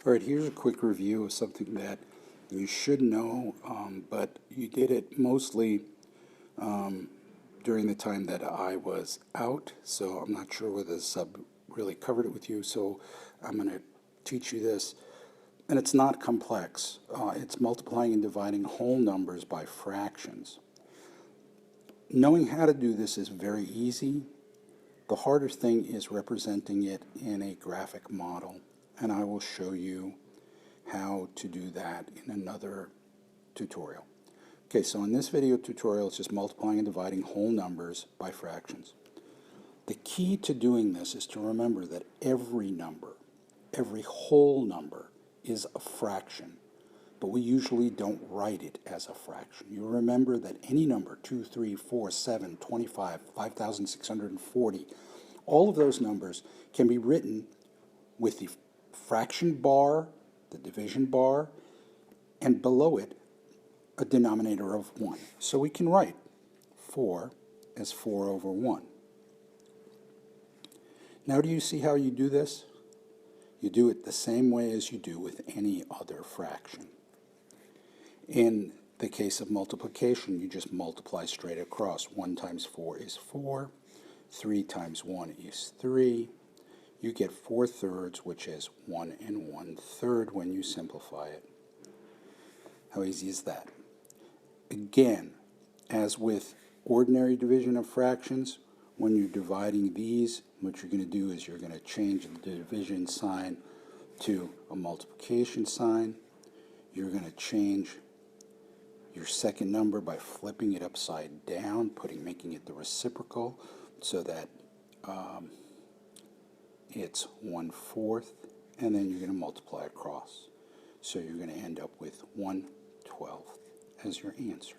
All right, here's a quick review of something that you should know, but you did it mostly during the time that I was out, so I'm not sure whether the sub really covered it with you, so I'm going to teach you this. And it's not complex. It's multiplying and dividing whole numbers by fractions. Knowing how to do this is very easy. The harder thing is representing it in a graphic model, and I will show you how to do that in another tutorial. Okay, so in this video tutorial, it's just multiplying and dividing whole numbers by fractions. The key to doing this is to remember that every number, every whole number, is a fraction, but we usually don't write it as a fraction. You remember that any number, 2, 3, 4, 7, 25, 5,640, all of those numbers can be written with the fraction bar, the division bar, and below it a denominator of 1. So we can write 4 as 4 over 1. Now do you see how you do this? You do it the same way as you do with any other fraction. In the case of multiplication, you just multiply straight across. 1 times 4 is 4. 3 times 1 is 3. You get 4/3, which is 1 1/3 when you simplify it. How easy is that? Again, as with ordinary division of fractions, when you're dividing these, what you're going to do is you're going to change the division sign to a multiplication sign. You're going to change your second number by flipping it upside down, making it the reciprocal, so that it's 1/4, and then you're going to multiply across. So you're going to end up with 1/12 as your answer.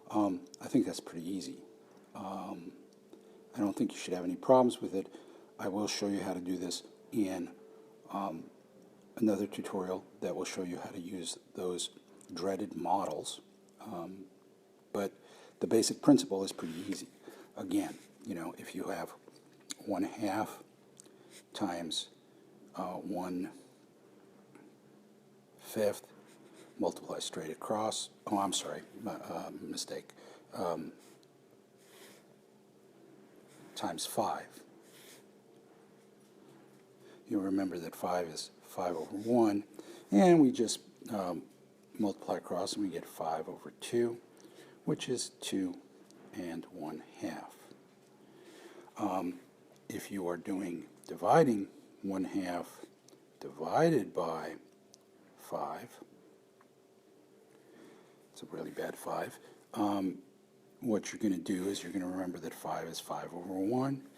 I think that's pretty easy. I don't think you should have any problems with it. I will show you how to do this in another tutorial that will show you how to use those dreaded models. But the basic principle is pretty easy. Again, if you have 1/2 times 1/5, multiply straight across. Oh, I'm sorry, mistake. Times 5. You'll remember that 5 is 5 over 1, and we just multiply across and we get 5 over 2, which is 2 1/2. If you are doing dividing 1/2 divided by 5, it's a really bad 5, what you're going to do is you're going to remember that 5 is 5 over 1.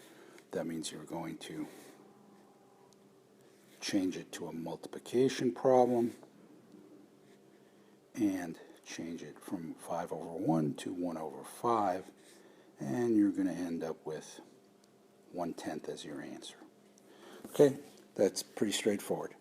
That means you're going to change it to a multiplication problem and change it from 5 over 1 to 1 over 5, and you're going to end up with 1/10 as your answer. Okay, that's pretty straightforward.